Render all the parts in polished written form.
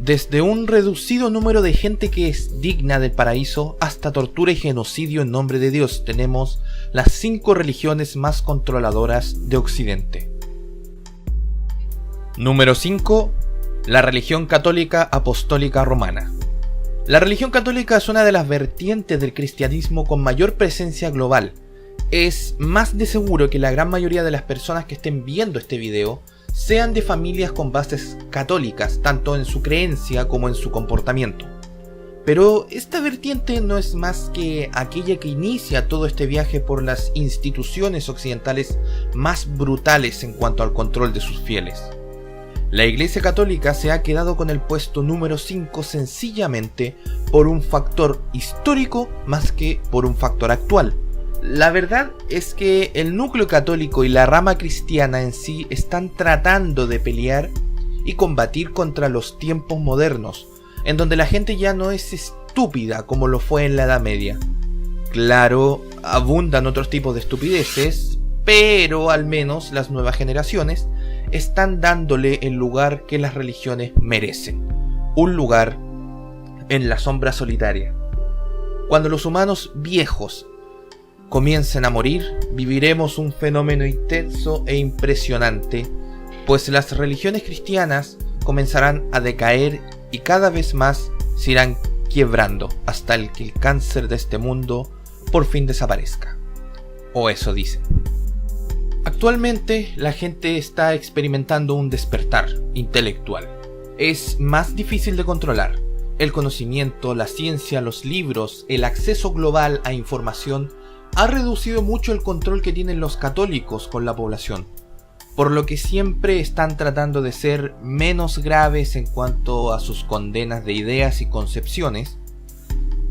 Desde un reducido número de gente que es digna del paraíso hasta tortura y genocidio en nombre de Dios, tenemos las 5 religiones más controladoras de Occidente. Número 5. La religión católica apostólica romana. La religión católica es una de las vertientes del cristianismo con mayor presencia global. Es más de seguro que la gran mayoría de las personas que estén viendo este video sean de familias con bases católicas, tanto en su creencia como en su comportamiento. Pero esta vertiente no es más que aquella que inicia todo este viaje por las instituciones occidentales más brutales en cuanto al control de sus fieles. La Iglesia Católica se ha quedado con el puesto número 5 sencillamente por un factor histórico más que por un factor actual. La verdad es que el núcleo católico y la rama cristiana en sí están tratando de pelear y combatir contra los tiempos modernos, en donde la gente ya no es estúpida como lo fue en la Edad Media. Claro, abundan otros tipos de estupideces, pero al menos las nuevas generaciones están dándole el lugar que las religiones merecen, un lugar en la sombra solitaria. Cuando los humanos viejos comiencen a morir, viviremos un fenómeno intenso e impresionante, pues las religiones cristianas comenzarán a decaer y cada vez más se irán quebrando hasta que el cáncer de este mundo por fin desaparezca. O eso dicen. Actualmente la gente está experimentando un despertar intelectual. Es más difícil de controlar. El conocimiento, la ciencia, los libros, el acceso global a información ha reducido mucho el control que tienen los católicos con la población, por lo que siempre están tratando de ser menos graves en cuanto a sus condenas de ideas y concepciones.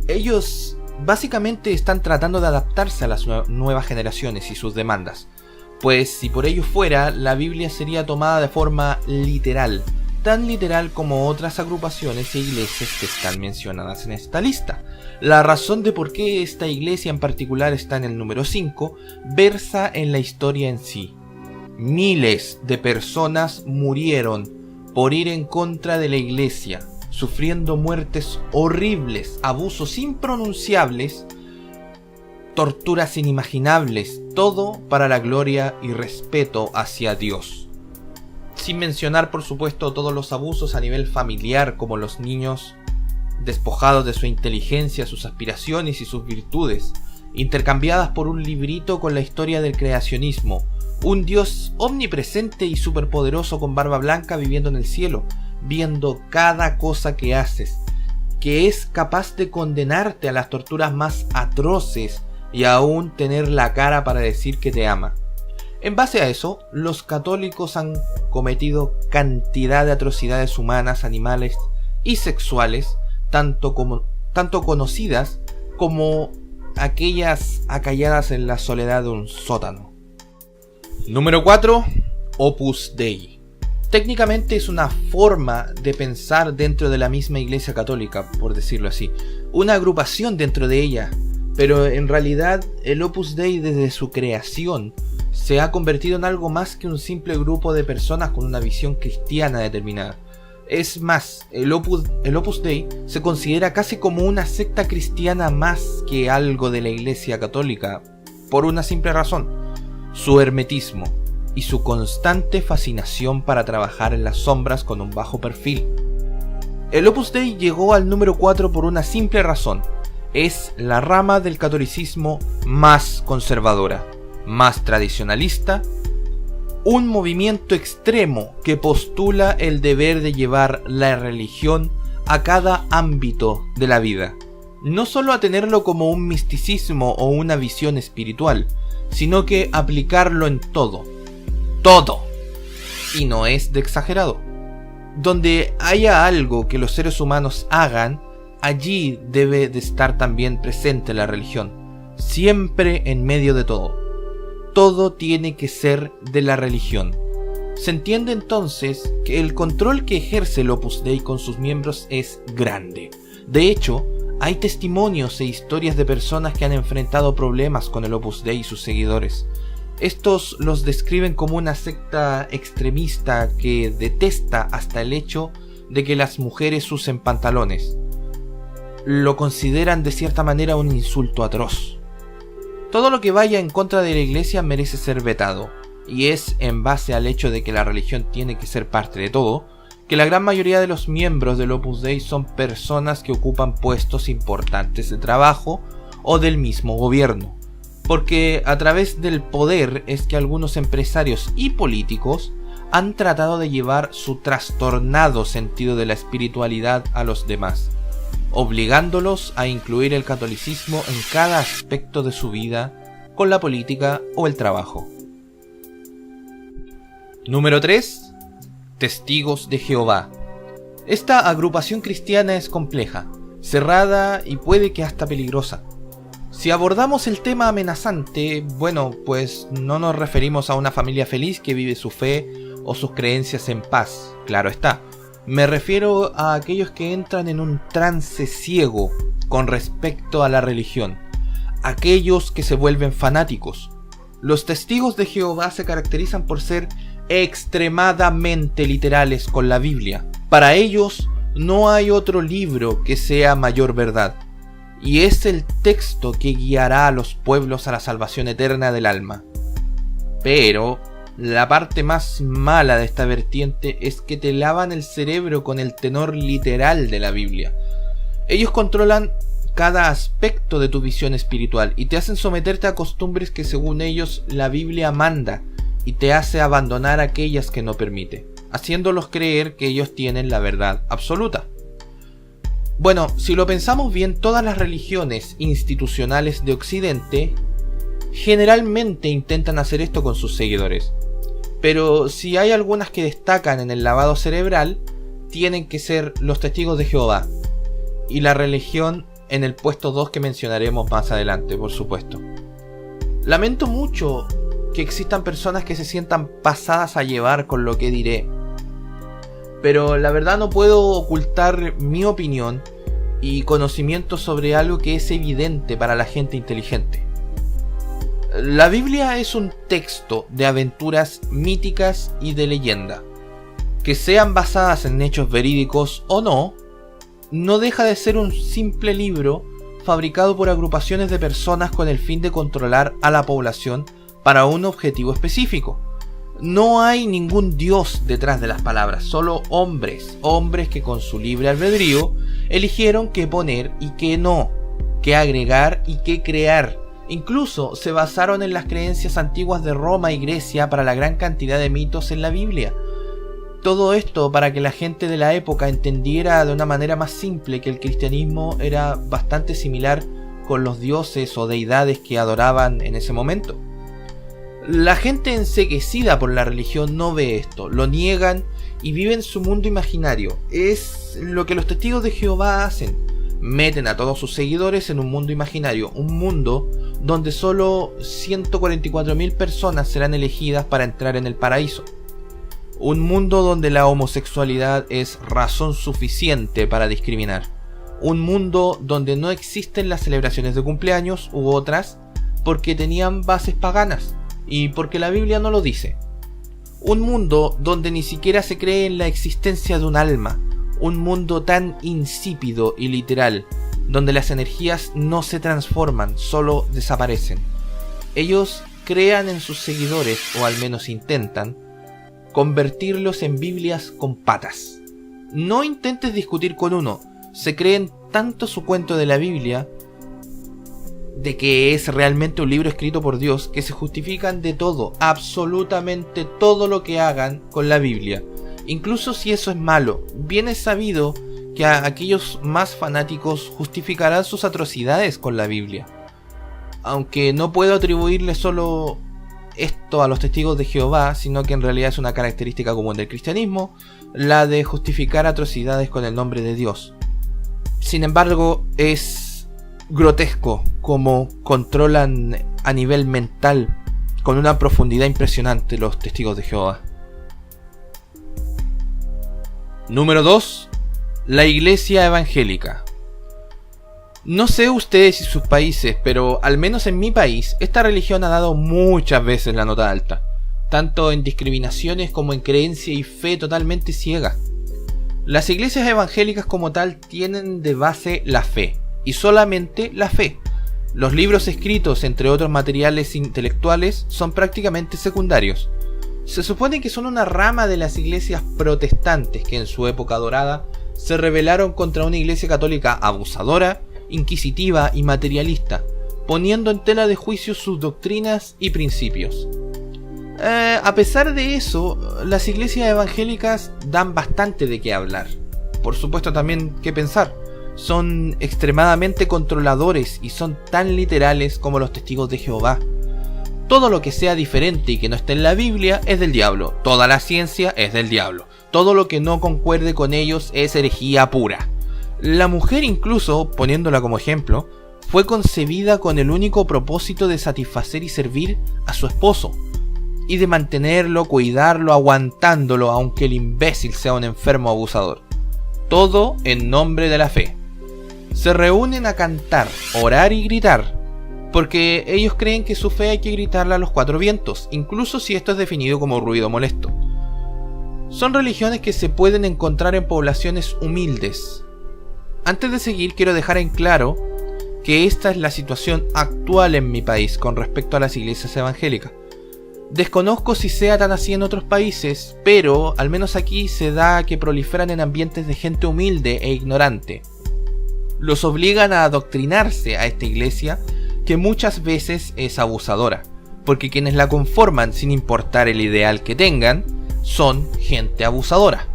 Ellos básicamente están tratando de adaptarse a las nuevas generaciones y sus demandas, pues si por ello fuera, la Biblia sería tomada de forma literal, tan literal como otras agrupaciones e iglesias que están mencionadas en esta lista. La razón de por qué esta iglesia en particular está en el número 5 versa en la historia en sí. Miles de personas murieron por ir en contra de la iglesia, sufriendo muertes horribles, abusos impronunciables, torturas inimaginables, todo para la gloria y respeto hacia Dios. Sin mencionar por supuesto todos los abusos a nivel familiar, como los niños despojados de su inteligencia, sus aspiraciones y sus virtudes, intercambiadas por un librito con la historia del creacionismo, un Dios omnipresente y superpoderoso con barba blanca viviendo en el cielo, viendo cada cosa que haces, que es capaz de condenarte a las torturas más atroces y aún tener la cara para decir que te ama. En base a eso, los católicos han cometido cantidad de atrocidades humanas, animales y sexuales, tanto conocidas como aquellas acalladas en la soledad de un sótano. Número 4. Opus Dei. Técnicamente es una forma de pensar dentro de la misma Iglesia Católica, por decirlo así, una agrupación dentro de ella, pero en realidad el Opus Dei desde su creación se ha convertido en algo más que un simple grupo de personas con una visión cristiana determinada. Es más, el Opus Dei se considera casi como una secta cristiana más que algo de la Iglesia Católica, por una simple razón: su hermetismo y su constante fascinación para trabajar en las sombras con un bajo perfil. El Opus Dei llegó al número 4 por una simple razón: es la rama del catolicismo más conservadora, más tradicionalista, un movimiento extremo que postula el deber de llevar la religión a cada ámbito de la vida, no solo a tenerlo como un misticismo o una visión espiritual, sino que aplicarlo en todo, y no es de exagerado. Donde haya algo que los seres humanos hagan, allí debe de estar también presente la religión, siempre en medio de todo. Todo tiene que ser de la religión. Se entiende entonces que el control que ejerce el Opus Dei con sus miembros es grande. De hecho, hay testimonios e historias de personas que han enfrentado problemas con el Opus Dei y sus seguidores. Estos los describen como una secta extremista que detesta hasta el hecho de que las mujeres usen pantalones. Lo consideran de cierta manera un insulto atroz. Todo lo que vaya en contra de la iglesia merece ser vetado, y es en base al hecho de que la religión tiene que ser parte de todo, que la gran mayoría de los miembros del Opus Dei son personas que ocupan puestos importantes de trabajo o del mismo gobierno, porque a través del poder es que algunos empresarios y políticos han tratado de llevar su trastornado sentido de la espiritualidad a los demás, obligándolos a incluir el catolicismo en cada aspecto de su vida, con la política o el trabajo. Número 3. Testigos de Jehová. Esta agrupación cristiana es compleja, cerrada y puede que hasta peligrosa. Si abordamos el tema amenazante, bueno, pues no nos referimos a una familia feliz que vive su fe o sus creencias en paz, claro está. Me refiero a aquellos que entran en un trance ciego con respecto a la religión, aquellos que se vuelven fanáticos. Los testigos de Jehová se caracterizan por ser extremadamente literales con la Biblia. Para ellos no hay otro libro que sea mayor verdad, y es el texto que guiará a los pueblos a la salvación eterna del alma. Pero la parte más mala de esta vertiente es que te lavan el cerebro con el tenor literal de la Biblia. Ellos controlan cada aspecto de tu visión espiritual y te hacen someterte a costumbres que según ellos la Biblia manda y te hace abandonar aquellas que no permite, haciéndolos creer que ellos tienen la verdad absoluta. Bueno, si lo pensamos bien, todas las religiones institucionales de Occidente generalmente intentan hacer esto con sus seguidores. Pero si hay algunas que destacan en el lavado cerebral, tienen que ser los testigos de Jehová. Y la religión en el puesto 2 que mencionaremos más adelante, por supuesto. Lamento mucho que existan personas que se sientan pasadas a llevar con lo que diré. Pero la verdad no puedo ocultar mi opinión y conocimiento sobre algo que es evidente para la gente inteligente. La Biblia es un texto de aventuras míticas y de leyenda. Que sean basadas en hechos verídicos o no, no deja de ser un simple libro fabricado por agrupaciones de personas con el fin de controlar a la población para un objetivo específico. No hay ningún Dios detrás de las palabras, solo hombres que con su libre albedrío eligieron qué poner y qué no, qué agregar y qué crear. Incluso se basaron en las creencias antiguas de Roma y Grecia para la gran cantidad de mitos en la Biblia. Todo esto para que la gente de la época entendiera de una manera más simple que el cristianismo era bastante similar con los dioses o deidades que adoraban en ese momento. La gente enceguecida por la religión no ve esto, lo niegan y viven su mundo imaginario. Es lo que los testigos de Jehová hacen. Meten a todos sus seguidores en un mundo imaginario, un mundo donde solo 144.000 personas serán elegidas para entrar en el paraíso. Un mundo donde la homosexualidad es razón suficiente para discriminar. Un mundo donde no existen las celebraciones de cumpleaños u otras porque tenían bases paganas y porque la Biblia no lo dice. Un mundo donde ni siquiera se cree en la existencia de un alma. Un mundo tan insípido y literal, donde las energías no se transforman, solo desaparecen. Ellos crean en sus seguidores, o al menos intentan, convertirlos en Biblias con patas. No intentes discutir con uno, se creen tanto su cuento de la Biblia, de que es realmente un libro escrito por Dios, que se justifican de todo, absolutamente todo lo que hagan con la Biblia. Incluso si eso es malo, bien es sabido que a aquellos más fanáticos justificarán sus atrocidades con la Biblia. Aunque no puedo atribuirle solo esto a los testigos de Jehová, sino que en realidad es una característica común del cristianismo, la de justificar atrocidades con el nombre de Dios. Sin embargo, es grotesco cómo controlan a nivel mental con una profundidad impresionante los testigos de Jehová. Número 2. La Iglesia Evangélica. No sé ustedes y sus países, pero al menos en mi país, esta religión ha dado muchas veces la nota alta, tanto en discriminaciones como en creencia y fe totalmente ciega. Las iglesias evangélicas como tal tienen de base la fe, y solamente la fe. Los libros escritos, entre otros materiales intelectuales, son prácticamente secundarios. Se supone que son una rama de las iglesias protestantes que en su época dorada se rebelaron contra una iglesia católica abusadora, inquisitiva y materialista, poniendo en tela de juicio sus doctrinas y principios. A pesar de eso, las iglesias evangélicas dan bastante de qué hablar. Por supuesto también qué pensar. Son extremadamente controladores y son tan literales como los testigos de Jehová. Todo lo que sea diferente y que no esté en la Biblia es del diablo. Toda la ciencia es del diablo. Todo lo que no concuerde con ellos es herejía pura. La mujer, incluso, poniéndola como ejemplo, fue concebida con el único propósito de satisfacer y servir a su esposo, y de mantenerlo, cuidarlo, aguantándolo, aunque el imbécil sea un enfermo abusador. Todo en nombre de la fe. Se reúnen a cantar, orar y gritar, porque ellos creen que su fe hay que gritarla a los cuatro vientos, incluso si esto es definido como ruido molesto. Son religiones que se pueden encontrar en poblaciones humildes. Antes de seguir, quiero dejar en claro que esta es la situación actual en mi país con respecto a las iglesias evangélicas. Desconozco si sea tan así en otros países, pero al menos aquí se da que proliferan en ambientes de gente humilde e ignorante. Los obligan a adoctrinarse a esta iglesia, que muchas veces es abusadora, porque quienes la conforman, sin importar el ideal que tengan, son gente abusadora.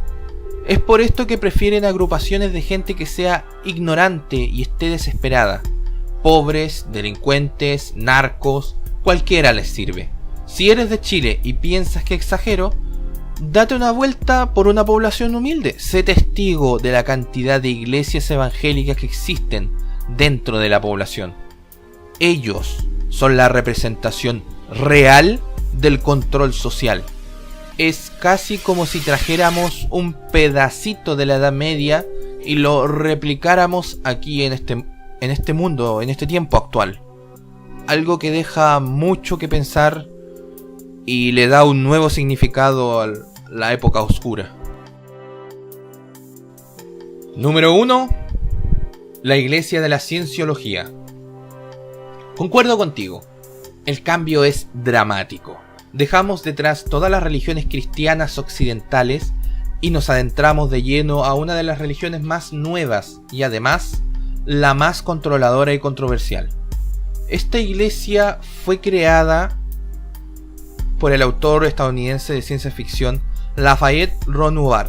Es por esto que prefieren agrupaciones de gente que sea ignorante y esté desesperada. Pobres, delincuentes, narcos, cualquiera les sirve. Si eres de Chile y piensas que exagero, date una vuelta por una población humilde. Sé testigo de la cantidad de iglesias evangélicas que existen dentro de la población. Ellos son la representación real del control social. Es casi como si trajéramos un pedacito de la Edad Media y lo replicáramos aquí en este mundo, en este tiempo actual. Algo que deja mucho que pensar y le da un nuevo significado a la época oscura. Número 1. La Iglesia de la Cienciología. Concuerdo contigo. El cambio es dramático. Dejamos detrás todas las religiones cristianas occidentales y nos adentramos de lleno a una de las religiones más nuevas y además la más controladora y controversial. Esta iglesia fue creada por el autor estadounidense de ciencia ficción Lafayette Renoir,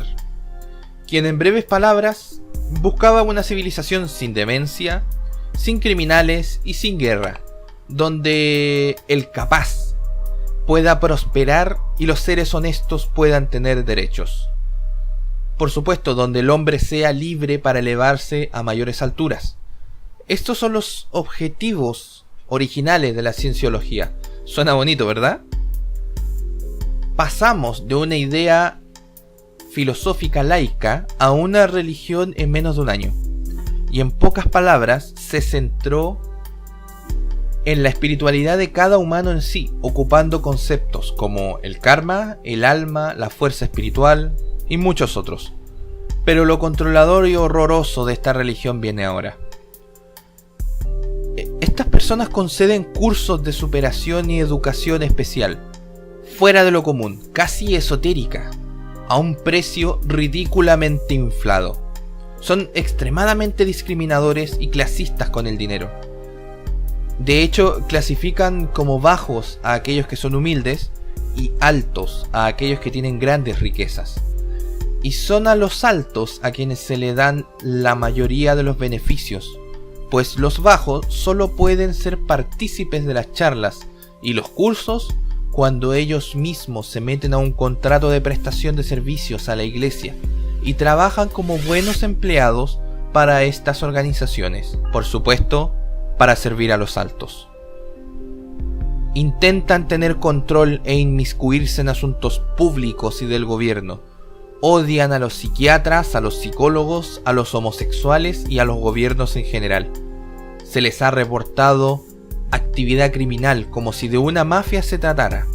quien en breves palabras buscaba una civilización sin demencia, sin criminales y sin guerra, donde el capaz pueda prosperar y los seres honestos puedan tener derechos. Por supuesto, donde el hombre sea libre para elevarse a mayores alturas. Estos son los objetivos originales de la cienciología. Suena bonito, ¿verdad? Pasamos de una idea filosófica laica a una religión en menos de un año. Y en pocas palabras, se centró en la espiritualidad de cada humano en sí, ocupando conceptos como el karma, el alma, la fuerza espiritual y muchos otros. Pero lo controlador y horroroso de esta religión viene ahora. Estas personas conceden cursos de superación y educación especial, fuera de lo común, casi esotérica, a un precio ridículamente inflado. Son extremadamente discriminadores y clasistas con el dinero. De hecho, clasifican como bajos a aquellos que son humildes y altos a aquellos que tienen grandes riquezas. Y son a los altos a quienes se le dan la mayoría de los beneficios, pues los bajos solo pueden ser partícipes de las charlas y los cursos cuando ellos mismos se meten a un contrato de prestación de servicios a la iglesia y trabajan como buenos empleados para estas organizaciones, por supuesto, para servir a los altos. Intentan tener control e inmiscuirse en asuntos públicos y del gobierno. Odian a los psiquiatras, a los psicólogos, a los homosexuales y a los gobiernos en general. Se les ha reportado actividad criminal como si de una mafia se tratara.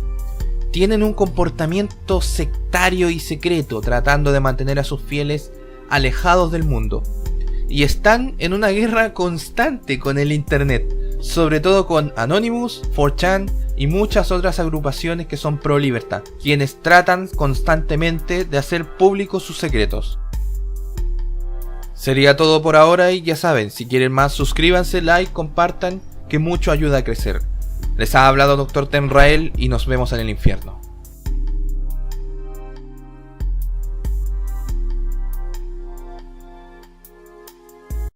Tienen un comportamiento sectario y secreto, tratando de mantener a sus fieles alejados del mundo. Y están en una guerra constante con el internet, sobre todo con Anonymous, 4chan y muchas otras agrupaciones que son pro libertad, quienes tratan constantemente de hacer públicos sus secretos. Sería todo por ahora y ya saben, si quieren más suscríbanse, like, compartan, que mucho ayuda a crecer. Les ha hablado Dr. Tenrael y nos vemos en el infierno.